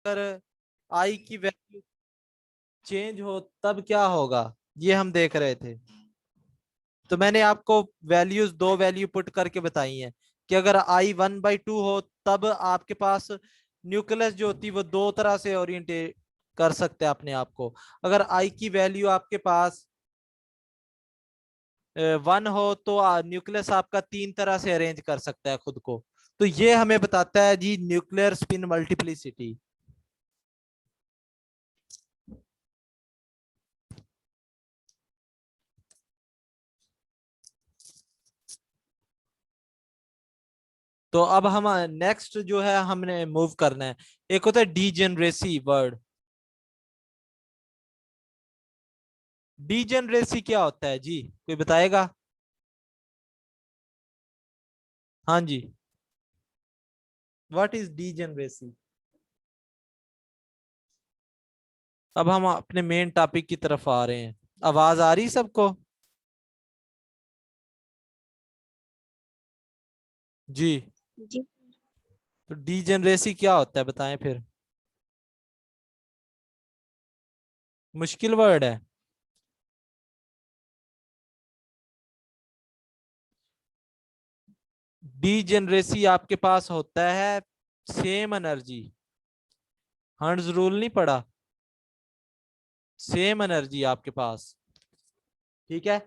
अगर आई की value change हो तब क्या होगा, ये हम देख रहे थे। तो मैंने आपको वैल्यूज, दो वैल्यू पुट करके बताई हैं कि अगर आई 1/2 हो तब आपके पास न्यूक्लियस जो होती है वो दो तरह से ओरिएंटेट कर सकते हैं अपने आप को। अगर आई की वैल्यू आपके पास 1 हो तो न्यूक्लियस आपका तीन तरह से अरेंज कर सकता है खुद को। तो ये हमें बताता है जी न्यूक्लियर स्पिन मल्टीप्लिसिटी। तो अब हम नेक्स्ट जो है हमने मूव करना है। एक होता है डीजेनरेसी वर्ड। डीजेनरेसी क्या होता है जी, कोई बताएगा? हाँ जी, व्हाट इज डीजेनरेसी? अब हम अपने मेन टॉपिक की तरफ आ रहे हैं। आवाज आ रही सबको? जी। जी। तो डीजेनरेसी क्या होता है बताएं फिर। मुश्किल वर्ड है। डीजेनरेसी आपके पास होता है सेम एनर्जी। हर्ट्ज रूल नहीं पड़ा? सेम एनर्जी आपके पास, ठीक है।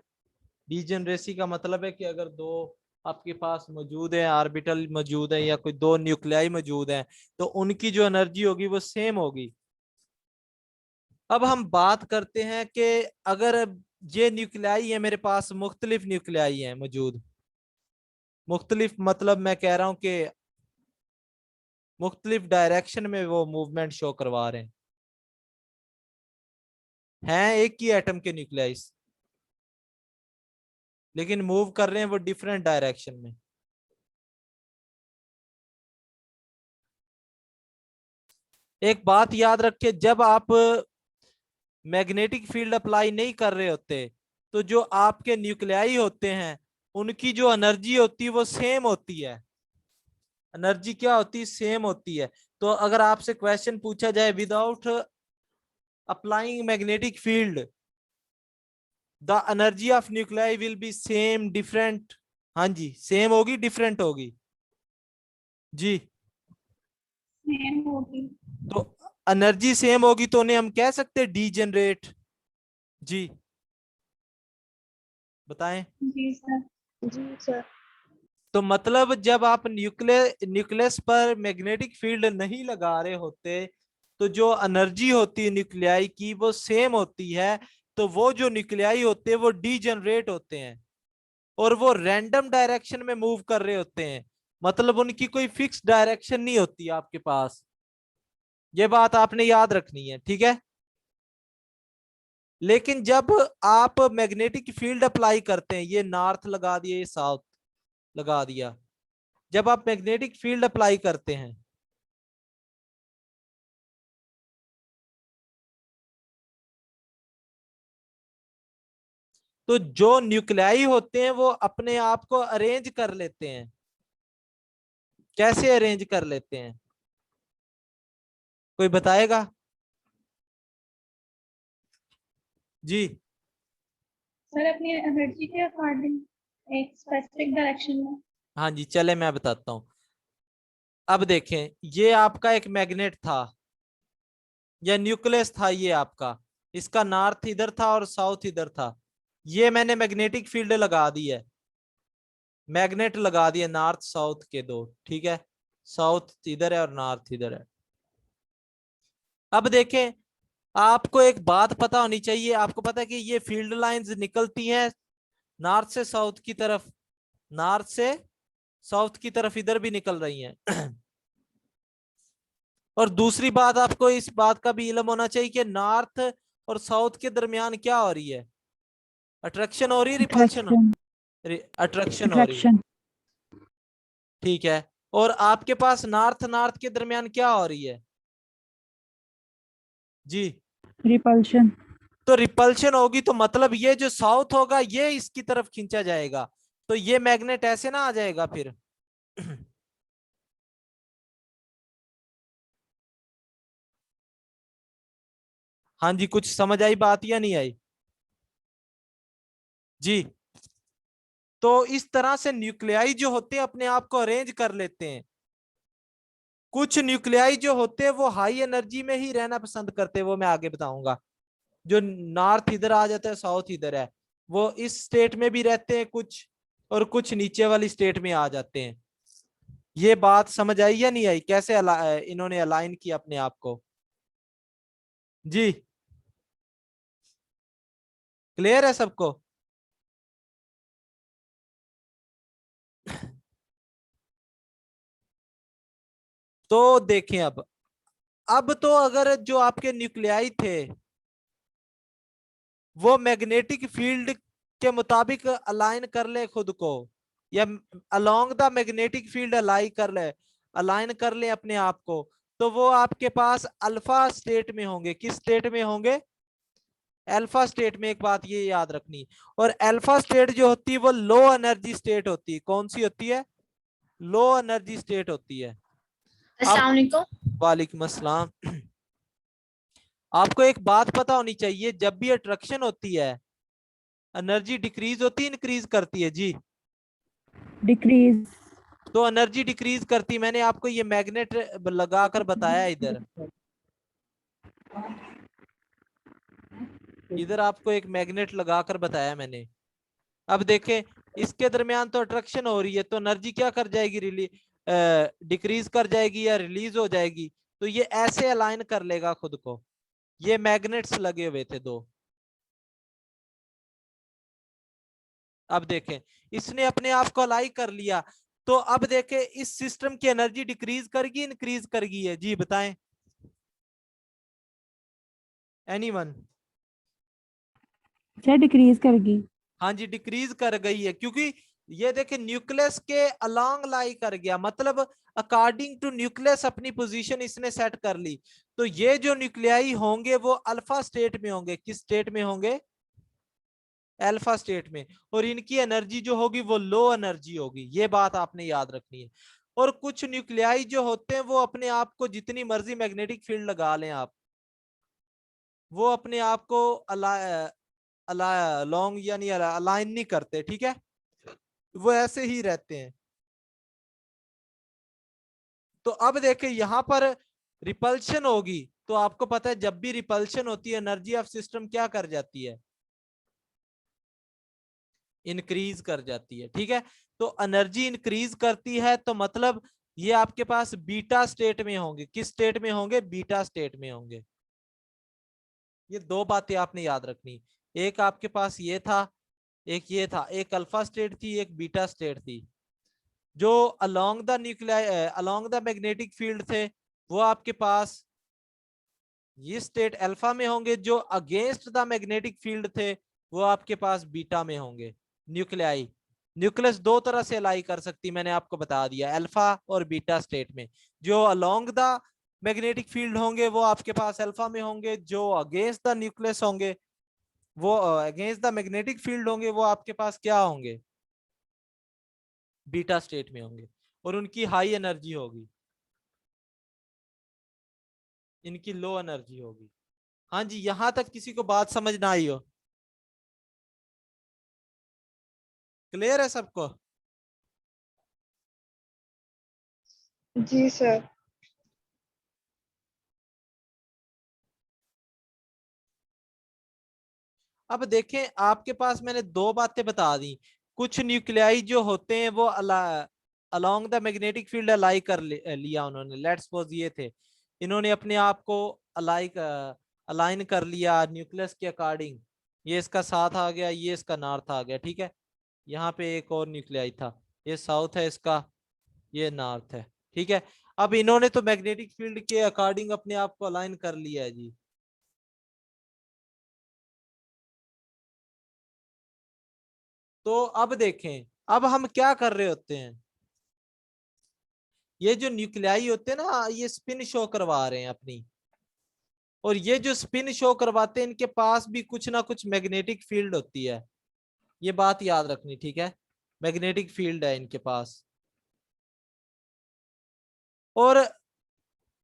डीजेनरेसी का मतलब है कि अगर दो आपके पास मौजूद है, ऑर्बिटल मौजूद है या कोई दो न्यूक्लियाई मौजूद है, तो उनकी जो एनर्जी होगी वो सेम होगी। अब हम बात करते हैं कि अगर ये न्यूक्लियाई है मेरे पास, मुख्तलिफ न्यूक्लियाई है मौजूद। मुख्तलिफ मतलब मैं कह रहा हूं कि मुख्तलिफ डायरेक्शन में वो मूवमेंट शो करवा रहे हैं एक ही एटम के न्यूक्लियाइस, लेकिन मूव कर रहे हैं वो डिफरेंट डायरेक्शन में। एक बात याद रखिए, जब आप मैग्नेटिक फील्ड अप्लाई नहीं कर रहे होते तो जो आपके न्यूक्लियाई होते हैं उनकी जो एनर्जी होती है वो सेम होती है। एनर्जी क्या होती है? सेम होती है। तो अगर आपसे क्वेश्चन पूछा जाए without applying magnetic field the energy of nuclei will be same different? हाँ जी, सेम होगी डिफरेंट होगी? जी। सेम होगी। तो एनर्जी सेम होगी तो उन्हें हम कह सकते हैं डीजेनरेट। जी बताएं। जी सर। जी सर। तो मतलब जब आप न्यूक्लियस पर मैग्नेटिक फील्ड नहीं लगा रहे होते तो जो एनर्जी होती है न्यूक्लियाई की वो सेम होती है। तो वो जो न्यूक्लियाई होते हैं वो डीजनरेट होते हैं और वो रैंडम डायरेक्शन में मूव कर रहे होते हैं। मतलब उनकी कोई फिक्स डायरेक्शन नहीं होती आपके पास। ये बात आपने याद रखनी है, ठीक है। लेकिन जब आप मैग्नेटिक फील्ड अप्लाई करते हैं, ये नॉर्थ लगा दिया, ये साउथ लगा दिया, जब आप मैग्नेटिक फील्ड अप्लाई करते हैं तो जो न्यूक्लियाई होते हैं वो अपने आप को अरेंज कर लेते हैं। कैसे अरेंज कर लेते हैं, कोई बताएगा? जी। सर अपनी एनर्जी के अकॉर्डिंग एक स्पेसिफिक डायरेक्शन में। हाँ जी, चले मैं बताता हूं। अब देखें, ये आपका एक मैग्नेट था या न्यूक्लियस था, ये आपका, इसका नॉर्थ इधर था और साउथ इधर था। ये मैंने मैग्नेटिक फील्ड लगा दी है, मैग्नेट लगा दिए नॉर्थ साउथ के दो, ठीक है। साउथ इधर है और नॉर्थ इधर है। अब देखें, आपको एक बात पता होनी चाहिए। आपको पता है कि ये फील्ड लाइंस निकलती हैं नॉर्थ से साउथ की तरफ, नॉर्थ से साउथ की तरफ इधर भी निकल रही हैं। और दूसरी बात, आपको इस बात का भी इल्म होना चाहिए कि नॉर्थ और साउथ के दरमियान क्या हो रही है? अट्रैक्शन हो रही है, रिपल्शन? अट्रैक्शन। अट्रैक्शन हो रही है, अट्रैक्शन। ठीक है। और आपके पास नॉर्थ नॉर्थ के दरमियान क्या हो रही है जी? रिपल्शन। तो रिपल्शन होगी, तो मतलब ये जो साउथ होगा ये इसकी तरफ खींचा जाएगा, तो ये मैग्नेट ऐसे ना आ जाएगा फिर। हाँ जी, कुछ समझ आई बात या नहीं आई जी? तो इस तरह से न्यूक्लियाई जो होते हैं अपने आप को अरेंज कर लेते हैं। कुछ न्यूक्लियाई जो होते हैं वो हाई एनर्जी में ही रहना पसंद करते हैं, वो मैं आगे बताऊंगा। जो नॉर्थ इधर आ जाता है, साउथ इधर है, वो इस स्टेट में भी रहते हैं कुछ, और कुछ नीचे वाली स्टेट में आ जाते हैं। ये बात समझ आई या नहीं आई, कैसे इन्होंने अलाइन किया अपने आप को जी? क्लियर है सबको? तो देखें अब तो अगर जो आपके न्यूक्लियाई थे वो मैग्नेटिक फील्ड के मुताबिक अलाइन कर ले खुद को, या along the magnetic field align कर ले अपने आप को, तो वो आपके पास अल्फा स्टेट में होंगे। किस स्टेट में होंगे? अल्फा स्टेट में। एक बात ये याद रखनी, और अल्फा स्टेट जो होती है वो लो एनर्जी स्टेट होती है। कौन सी होती है? लो एनर्जी स्टेट होती है। अस्सलाम अब वालेकुम। वालेकुम अस्सलाम। आपको एक बात पता होनी चाहिए, जब भी अट्रैक्शन होती है एनर्जी डिक्रीज होती है इंक्रीज करती है जी? डिक्रीज। तो एनर्जी डिक्रीज करती, मैंने आपको ये मैग्नेट लगाकर बताया इधर। इधर आपको एक मैग्नेट लगाकर बताया मैंने। अब देखें, इसके दरमियान तो अट्रैक्शन हो रही है, तो एनर्जी क्या कर जाएगी? डिक्रीज कर जाएगी या रिलीज हो जाएगी? तो ये ऐसे अलाइन कर लेगा खुद को। ये मैग्नेट्स लगे हुए थे दो। अब देखें, इसने अपने आप को अलाई कर लिया। तो अब देखें, इस सिस्टम की एनर्जी डिक्रीज करेगी इंक्रीज करेगी है जी? बताएं एनीवन। अच्छा, डिक्रीज करगी। हाँ जी, डिक्रीज कर गई है, क्योंकि ये देखें न्यूक्लियस के अलोंग लाई कर गया, मतलब अकॉर्डिंग टू न्यूक्लियस अपनी पोजीशन इसने सेट कर ली। तो ये जो न्यूक्लियाई होंगे वो अल्फा स्टेट में होंगे। किस स्टेट में होंगे? अल्फा स्टेट में। और इनकी एनर्जी जो होगी वो लो एनर्जी होगी, ये बात आपने याद रखनी है। और कुछ न्यूक्लियाई जो होते हैं वो अपने आप को जितनी मर्जी मैग्नेटिक फील्ड लगा लें आप, वो अपने आप को लॉन्ग यानी अलाइन नहीं करते, ठीक है? वो ऐसे ही रहते हैं। तो अब देखें यहां पर रिपल्शन होगी, तो आपको पता है जब भी रिपल्शन होती है एनर्जी ऑफ सिस्टम क्या कर जाती है? इंक्रीज कर जाती है, ठीक है? तो एनर्जी इंक्रीज करती है, तो मतलब ये आपके पास बीटा स्टेट में होंगे। किस स्टेट में होंगे? बीटा स्टेट में होंगे। ये दो बातें आपने याद रखनी। एक आपके पास ये था, एक ये था, एक अल्फा स्टेट थी, एक बीटा स्टेट थी। जो along the nuclei along the magnetic field थे वो आपके पास ये स्टेट अल्फा में होंगे। जो अगेंस्ट द मैग्नेटिक फील्ड थे वो आपके पास बीटा में होंगे। न्यूक्लियाई, न्यूक्लियस दो तरह से अलाई कर सकती, मैंने आपको बता दिया, अल्फा और बीटा स्टेट में। जो अलोंग द मैग्नेटिक फील्ड होंगे वो आपके पास अल्फा में होंगे। जो अगेंस्ट द न्यूक्लियस होंगे, वो अगेंस्ट द मैग्नेटिक फील्ड होंगे, वो आपके पास क्या होंगे? बीटा स्टेट में होंगे। और उनकी हाई एनर्जी होगी, इनकी लो एनर्जी होगी। हाँ जी, यहां तक किसी को बात समझ ना आई हो? क्लियर है सबको? जी सर। अब देखें, आपके पास मैंने दो बातें बता दी। कुछ न्यूक्लियाई जो होते हैं वो अलोंग द मैग्नेटिक फील्ड अलाई कर लिया उन्होंने। लेट्स सपोज ये थे, इन्होंने अपने आप को अलाइन कर लिया न्यूक्लियस के अकॉर्डिंग। ये इसका साथ आ गया, ये इसका नॉर्थ आ गया, ठीक है? यहाँ पे एक और न्यूक्लियाई था, ये साउथ है इसका, ये नॉर्थ है, ठीक है? अब इन्होंने तो मैग्नेटिक फील्ड के अकॉर्डिंग अपने आप को अलाइन कर लिया है जी। तो अब देखें, अब हम क्या कर रहे होते हैं? ये जो न्यूक्लियाई होते हैं ना, ये स्पिन शो करवा रहे हैं अपनी। और ये जो स्पिन शो करवाते हैं इनके पास भी कुछ ना कुछ मैग्नेटिक फील्ड होती है, ये बात याद रखनी, ठीक है? मैग्नेटिक फील्ड है इनके पास। और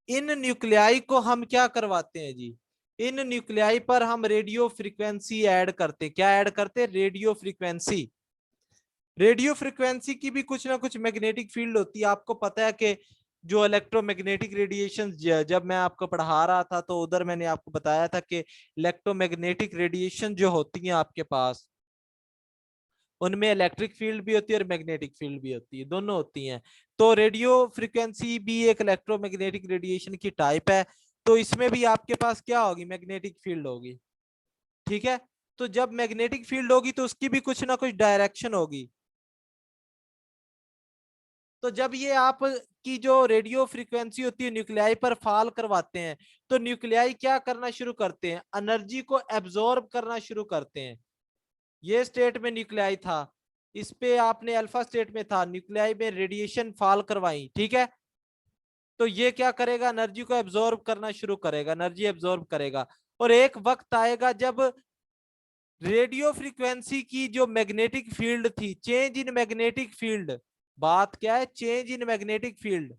इन न्यूक्लियाई को हम क्या करवाते हैं जी? इन न्यूक्लियाई पर हम रेडियो फ्रीक्वेंसी ऐड करते। क्या ऐड करते? Radio frequency. रेडियो फ्रीक्वेंसी की भी कुछ ना कुछ मैग्नेटिक फील्ड होती है। आपको पता है कि जो इलेक्ट्रोमैग्नेटिक रेडिएशन, जब मैं आपको पढ़ा रहा था तो उधर मैंने आपको बताया था कि इलेक्ट्रोमैग्नेटिक रेडिएशन जो होती है आपके पास, उनमें इलेक्ट्रिक फील्ड भी होती है और मैग्नेटिक फील्ड भी होती है, दोनों होती हैं। तो रेडियो फ्रीक्वेंसी भी एक इलेक्ट्रोमैग्नेटिक रेडिएशन की टाइप है। तो इसमें भी आपके पास क्या होगी? मैग्नेटिक फील्ड होगी। ठीक है। तो जब मैग्नेटिक फील्ड होगी तो उसकी भी कुछ ना कुछ डायरेक्शन होगी। तो जब ये आप की जो रेडियो फ्रीक्वेंसी होती है न्यूक्लियाई पर फॉल करवाते हैं, तो न्यूक्लियाई क्या करना शुरू करते हैं? एनर्जी को एब्जॉर्ब करना शुरू करते हैं। ये स्टेट में न्यूक्लियाई था, इस पे आपने अल्फा स्टेट में था, न्यूक्लियाई में रेडिएशन फॉल करवाई। ठीक है। तो ये क्या करेगा? एनर्जी को एब्जॉर्ब करना शुरू करेगा, एनर्जी एब्जॉर्ब करेगा। और एक वक्त आएगा जब रेडियो फ्रीक्वेंसी की जो मैग्नेटिक फील्ड थी, चेंज इन मैग्नेटिक फील्ड, बात क्या है? Change in magnetic field,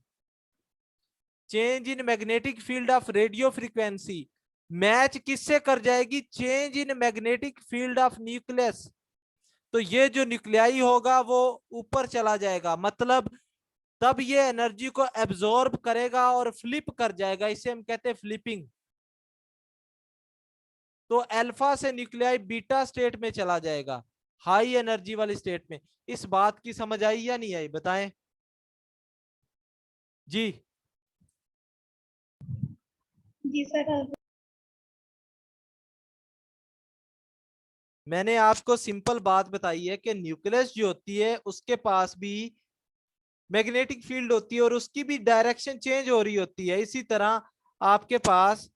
change in magnetic field of radio frequency match किससे कर जाएगी? Change in magnetic field of nucleus. तो ये जो न्यूक्लियाई होगा वो ऊपर चला जाएगा, मतलब तब ये एनर्जी को एब्जॉर्ब करेगा और फ्लिप कर जाएगा, इसे हम कहते हैं फ्लिपिंग। तो अल्फा से न्यूक्लियाई बीटा स्टेट में चला जाएगा, हाई एनर्जी वाली स्टेट में। इस बात की समझ आई या नहीं आई? बताएं जी। जी सर। मैंने आपको सिंपल बात बताई है कि न्यूक्लियस जो होती है उसके पास भी मैग्नेटिक फील्ड होती है और उसकी भी डायरेक्शन चेंज हो रही होती है। इसी तरह आपके पास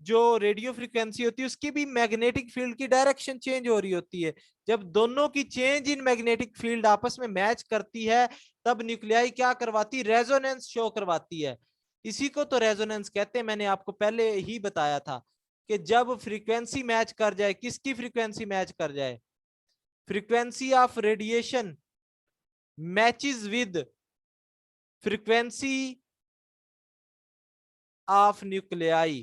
जो रेडियो फ्रीक्वेंसी होती है उसकी भी मैग्नेटिक फील्ड की डायरेक्शन चेंज हो रही होती है। जब दोनों की चेंज इन मैग्नेटिक फील्ड आपस में मैच करती है, तब न्यूक्लियाई क्या करवाती? रेजोनेंस शो करवाती है। इसी को तो रेजोनेंस कहते हैं। मैंने आपको पहले ही बताया था कि जब फ्रीक्वेंसी मैच कर जाए, किसकी फ्रीक्वेंसी मैच कर जाए? Frequency of radiation matches with frequency of nuclei.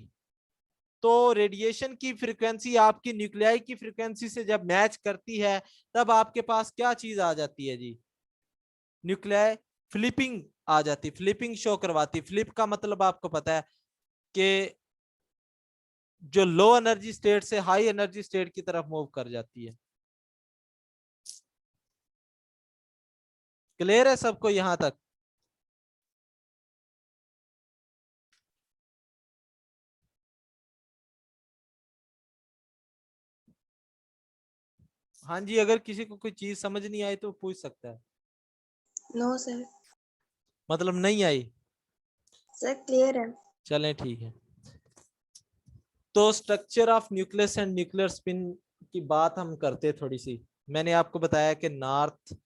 तो रेडिएशन की फ्रीक्वेंसी आपकी न्यूक्लियाई की फ्रीक्वेंसी से जब मैच करती है, तब आपके पास क्या चीज आ जाती है जी? न्यूक्लियाई फ्लिपिंग आ जाती, फ्लिपिंग शो करवाती। फ्लिप का मतलब आपको पता है कि जो लो एनर्जी स्टेट से हाई एनर्जी स्टेट की तरफ मूव कर जाती है। क्लियर है सबको यहां तक? हाँ जी, अगर किसी को कोई चीज समझ नहीं आई तो पूछ सकता है। No sir. मतलब नहीं आई? सर क्लियर है। चलें ठीक है। तो structure of nucleus and nuclear spin की बात हम करते थोड़ी सी। मैंने आपको बताया कि नॉर्थ,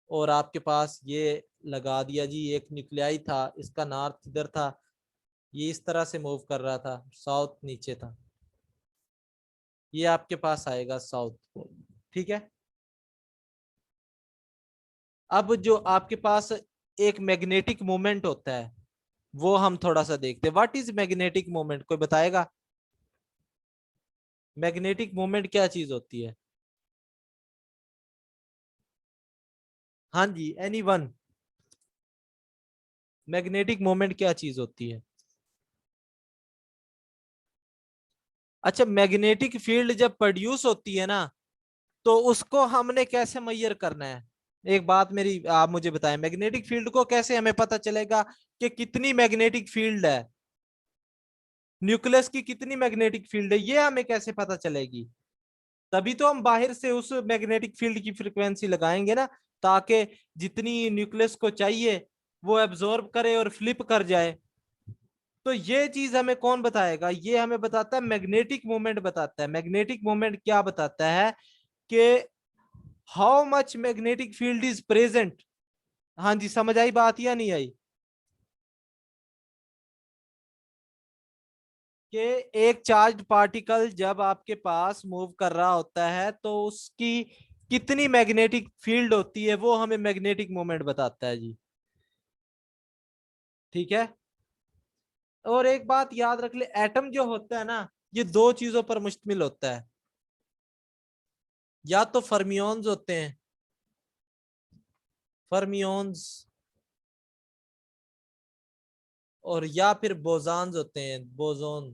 और आपके पास ये लगा दिया जी, एक न्यूक्लियाई था, इसका नॉर्थ इधर था, ये इस तरह से मूव कर रहा था, साउथ नीचे था, ये आपके पास आएगा साउथ पोल। ठीक है। अब जो आपके पास एक मैग्नेटिक मोमेंट होता है वो हम थोड़ा सा देखते हैं। What is magnetic moment? कोई बताएगा मैग्नेटिक मोमेंट क्या चीज होती है? हाँ जी, एनी वन, मैग्नेटिक मोमेंट क्या चीज होती है? अच्छा, मैग्नेटिक फील्ड जब प्रोड्यूस होती है ना, तो उसको हमने कैसे मेजर करना है? एक बात मेरी आप मुझे बताएं, मैग्नेटिक फील्ड को कैसे हमें पता चलेगा कि कितनी मैग्नेटिक फील्ड है, न्यूक्लियस की कितनी मैग्नेटिक फील्ड है, ये हमें कैसे पता चलेगी? तभी तो हम बाहर से उस मैग्नेटिक फील्ड की फ्रीक्वेंसी लगाएंगे ना, ताकि जितनी न्यूक्लियस को चाहिए वो एब्जॉर्ब करे और फ्लिप कर जाए। तो ये चीज हमें कौन बताएगा? ये हमें बताता है मैग्नेटिक मोमेंट बताता है। मैग्नेटिक मोमेंट क्या बताता है कि how much magnetic field is present. हाँ जी, समझ आई बात या नहीं आई? कि एक चार्ज पार्टिकल जब आपके पास मूव कर रहा होता है तो उसकी कितनी मैग्नेटिक फील्ड होती है, वो हमें मैग्नेटिक मोमेंट बताता है जी। ठीक है। और एक बात याद रख ले, एटम जो होता है ना, ये दो चीजों पर मुश्तमिल होता है, या तो फर्मियोन्स होते हैं, फर्मियोन्स, और या फिर बोजान्स होते हैं, बोजोन।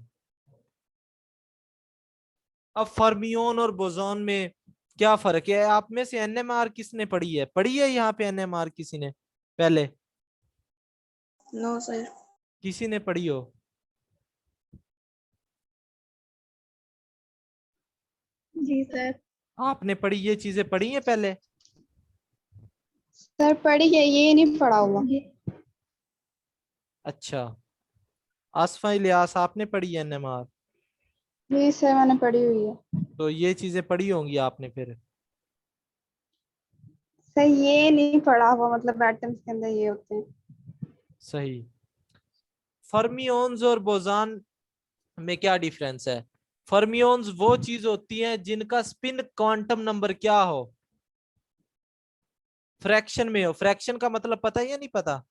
अब फर्मियोन और बोजोन में क्या फर्क है? आप में से एनएमआर किसने पढ़ी है यहाँ पे एनएमआर किसी ने पहले? No, sir. किसी ने पढ़ी हो? जी सर। आपने पढ़ी, ये चीजें पढ़ी हैं पहले? सर पढ़ी है, ये नहीं पढ़ा हुआ। जी अच्छा, आसफा इलियास आपने पढ़ी है एनएमआर? जी सर मैंने पढ़ी हुई है। तो ये चीजें पढ़ी होंगी आपने फिर। सर ये नहीं पढ़ा हुआ, मतलब एटम्स के अंदर ये होते हैं। सही। फर्मियोन्स और बोजान में क्या डिफरेंस है? फर्मियोन्स वो चीज होती है जिनका स्पिन क्वांटम नंबर क्या हो, फ्रैक्शन में हो। फ्रैक्शन का मतलब पता है या नहीं पता?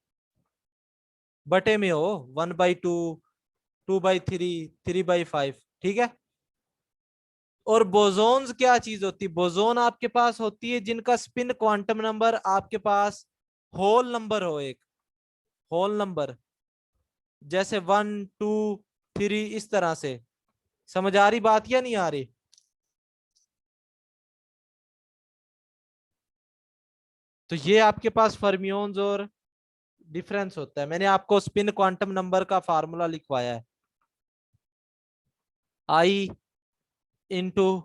बटे में हो, 1/2, 2/3, 3/5, ठीक है। और बोजोन्स क्या चीज होती है? बोजोन आपके पास होती है जिनका स्पिन क्वांटम नंबर आपके पास होल नंबर हो, एक होल नंबर, जैसे 1, 2, 3, इस तरह से। समझ आ रही बात या नहीं आ रही? तो ये आपके पास फर्मियोन्स और डिफरेंस होता है। मैंने आपको स्पिन क्वांटम नंबर का फार्मूला लिखवाया है, I ×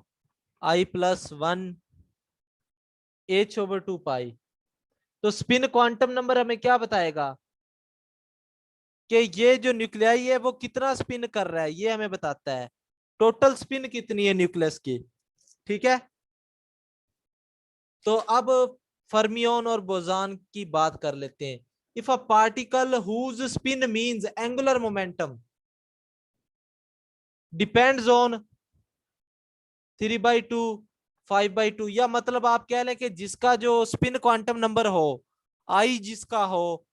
I+1 h/2 पाई। तो स्पिन क्वांटम नंबर हमें क्या बताएगा कि ये जो न्यूक्लियाई है वो कितना स्पिन कर रहा है, ये हमें बताता है। टोटल स्पिन कितनी है न्यूक्लियस की, ठीक है। तो अब फर्मियोन और बोजान की बात कर लेते हैं। If a particle whose spin means angular momentum depends on 3/2, 5/2, या मतलब आप कह लें कि जिसका जो स्पिन क्वांटम नंबर हो, आई जिसका हो,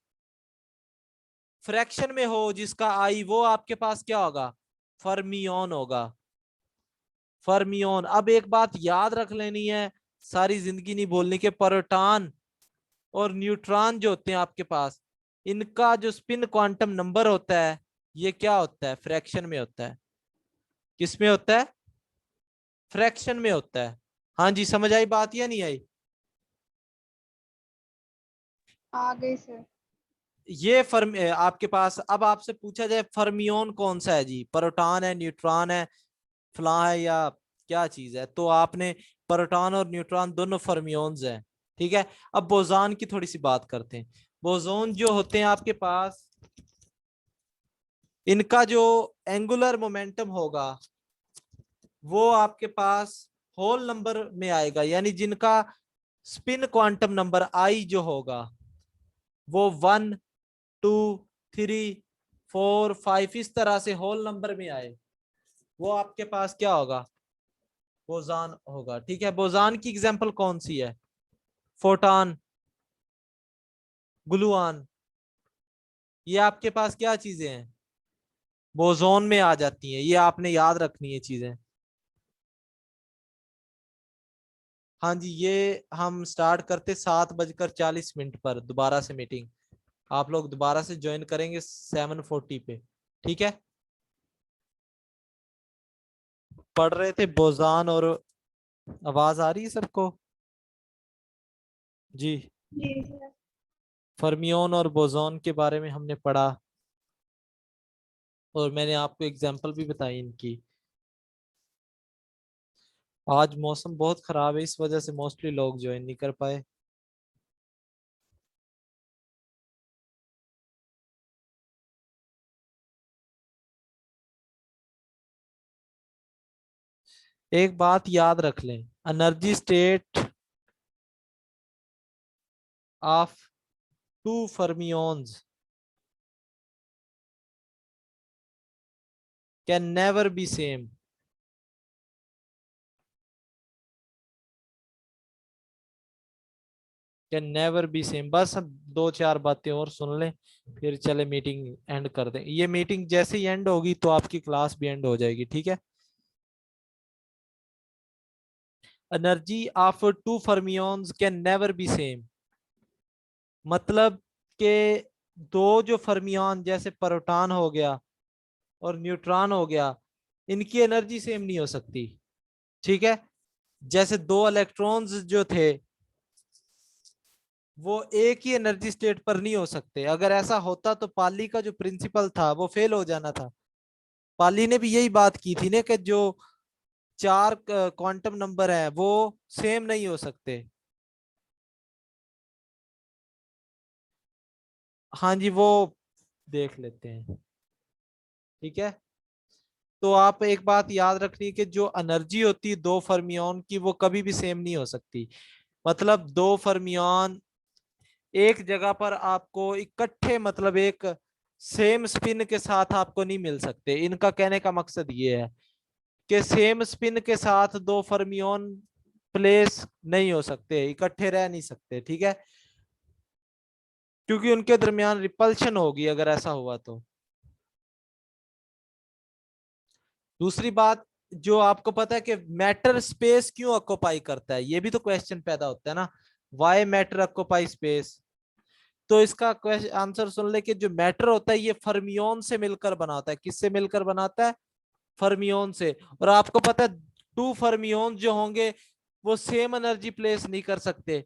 फ्रैक्शन में हो जिसका आई, वो आपके पास क्या होगा? फर्मियोन होगा, फर्मियोन। अब एक बात याद रख लेनी है, सारी जिंदगी नहीं बोलनी, के प्रोटॉन और न्यूट्रॉन जो होते हैं आपके पास, इनका जो स्पिन क्वांटम नंबर होता है, ये क्या होता है? फ्रैक्शन में होता है। किस में होता है? फ्रैक्शन में होता है। हाँ जी, समझ आई बात या नहीं आई? आ गई सर। ये आपके पास अब आपसे पूछा जाए फर्मियोन कौन सा है जी, प्रोटॉन है, न्यूट्रॉन है, फला है, या क्या चीज है, तो आपने प्रोटॉन और न्यूट्रॉन दोनों फर्मियोन्स हैं, ठीक है। अब बोजान की थोड़ी सी बात करते हैं। बोजोन जो होते हैं आपके पास, इनका जो एंगुलर मोमेंटम होगा वो आपके पास होल नंबर में आएगा, यानी जिनका स्पिन क्वांटम नंबर आई जो होगा वो 1, 2, 3, 4, 5 इस तरह से होल नंबर में आए, वो आपके पास क्या होगा? बोजान होगा, ठीक है। बोजान की एग्जांपल कौन सी है? फोटॉन, ग्लूऑन, ये आपके पास क्या चीजें हैं? बोजोन में आ जाती हैं, ये आपने याद रखनी है चीजें। हाँ जी, ये हम स्टार्ट करते 7:40 पर दोबारा से मीटिंग। आप लोग दोबारा से ज्वाइन करेंगे 7:40 पे, ठीक है। पढ़ रहे थे बोजान, और आवाज आ रही है सबको? जी। जी सर। फर्मियोन और बोजोन के बारे में हमने पढ़ा, और मैंने आपको एग्जांपल भी बताई इनकी। आज मौसम बहुत खराब है, इस वजह से मोस्टली लोग ज्वाइन नहीं कर पाए। एक बात याद रख लें, energy state of two fermions can never be same, can never be same। बस दो चार बातें और सुन लें, फिर चले मीटिंग एंड कर दें। ये मीटिंग जैसे ही एंड होगी तो आपकी क्लास भी एंड हो जाएगी, ठीक है। Energy of two fermions can never be same, मतलब कि दो जो फर्मियन जैसे प्रोटॉन हो गया और न्यूट्रॉन हो गया, इनकी एनर्जी सेम नहीं हो सकती, ठीक है। जैसे दो इलेक्ट्रॉन्स जो थे वो एक ही एनर्जी स्टेट पर नहीं हो सकते। अगर ऐसा होता तो पाली का जो प्रिंसिपल था वो फेल हो जाना था। पाली ने भी यही बात की थी ना कि जो चार क्वांटम नंबर है वो सेम नहीं हो सकते। हाँ जी, वो देख लेते हैं, ठीक है। तो आप एक बात याद रखनी कि जो एनर्जी होती है दो फर्मियन की वो कभी भी सेम नहीं हो सकती। मतलब दो फर्मियन एक जगह पर आपको इकट्ठे, मतलब एक सेम स्पिन के साथ आपको नहीं मिल सकते। इनका कहने का मकसद ये है कि सेम स्पिन के साथ दो फर्मियन प्लेस नहीं हो सकते, इकट्ठे रह नहीं सकते, ठीक है, क्योंकि उनके दरमियान रिपल्शन होगी अगर ऐसा हुआ तो। दूसरी बात, जो आपको पता है कि मैटर स्पेस क्यों ऑक्युपाई करता है, ये भी तो क्वेश्चन पैदा होता है ना, व्हाई मैटर ऑक्युपाई स्पेस। तो इसका आंसर सुन ले कि जो मैटर होता है ये फर्मियोन से मिलकर बनाता है। किससे मिलकर बनाता है? फर्मियोन से। और आपको पता है टू फर्मियोन जो होंगे वो सेम एनर्जी प्लेस नहीं कर सकते,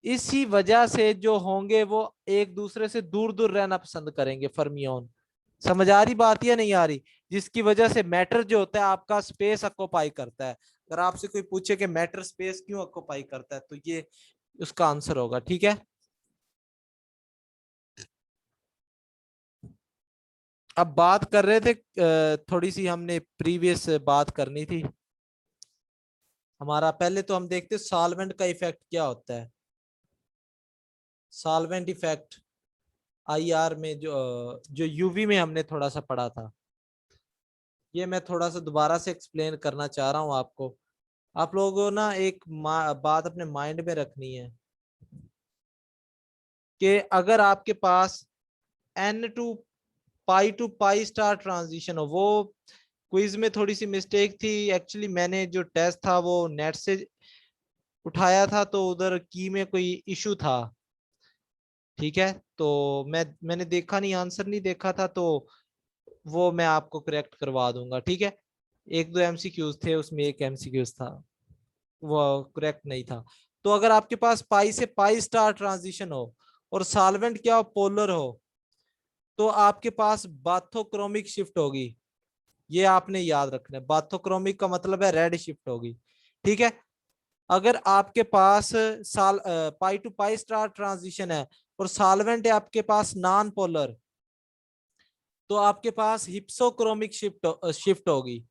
इसी वजह से जो होंगे वो एक दूसरे से दूर दूर रहना पसंद करेंगे फर्मियोन। समझ आ रही बात या नहीं आ रही? जिसकी वजह से मैटर जो होता है आपका स्पेस ऑक्युपाई करता है। अगर आपसे कोई पूछे कि मैटर स्पेस क्यों ऑक्युपाई करता है तो ये उसका आंसर होगा, ठीक है। अब बात कर रहे थे, थोड़ी सी हमने प्रीवियस बात करनी थी हमारा। पहले तो हम देखते सॉल्वेंट का इफेक्ट क्या होता है। सॉल्वेंट इफेक्ट आईआर में जो यूवी में हमने थोड़ा सा पढ़ा था, ये मैं थोड़ा सा दोबारा से एक्सप्लेन करना चाह रहा हूं आपको। आप लोगों को ना एक बात अपने माइंड में रखनी है कि अगर आपके पास टू पाई स्टार ट्रांजिशन हो, वो क्विज में थोड़ी सी मिस्टेक थी। एक्चुअली मैंने जो टेस्ट था वो नेट से उठाया था तो उधर की में कोई इशू था, ठीक है। तो मैंने देखा नहीं, आंसर नहीं देखा था, तो वो मैं आपको करेक्ट करवा दूंगा, ठीक है। एक दो एमसीक्यूज थे उसमें, एक एमसीक्यूज था वो करेक्ट नहीं था। तो अगर आपके पास पाई से पाई स्टार ट्रांजिशन हो और सॉल्वेंट क्या हो, पोलर हो, तो आपके पास बाथोक्रोमिक शिफ्ट होगी। ये आपने याद रखना है, बाथोक्रोमिक का मतलब है रेड शिफ्ट होगी, ठीक है। अगर आपके पास पाई टू पाई स्टार ट्रांजिशन है और सॉल्वेंट है आपके पास नॉन पोलर, तो आपके पास हिप्सोक्रोमिक शिफ्ट होगी।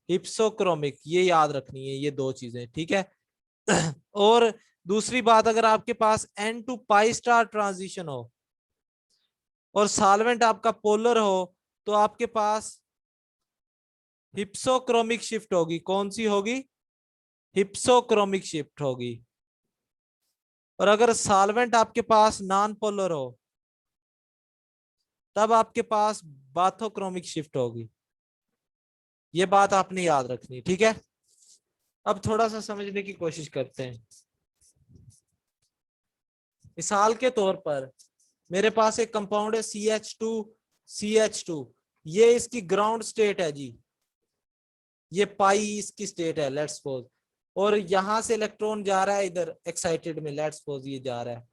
हिप्सोक्रोमिक, ये याद रखनी है ये दो चीजें, ठीक है। और दूसरी बात, अगर आपके पास n to pi star transition हो और सॉल्वेंट आपका पोलर हो, तो आपके पास हिप्सोक्रोमिक शिफ्ट होगी। कौन सी होगी? हिप्सोक्रोमिक शिफ्ट होगी। और अगर सॉल्वेंट आपके पास नॉन पोलर हो तब आपके पास बाथोक्रोमिक शिफ्ट होगी। ये बात आपने याद रखनी, ठीक है। अब थोड़ा सा समझने की कोशिश करते हैं। मिसाल के तौर पर मेरे पास एक कंपाउंड है CH2, ये इसकी ग्राउंड स्टेट है जी, ये पाई इसकी स्टेट है लेट्स सपोज, और यहां से इलेक्ट्रॉन जा रहा है इधर एक्साइटेड में, लेट्स सपोज ये जा रहा है,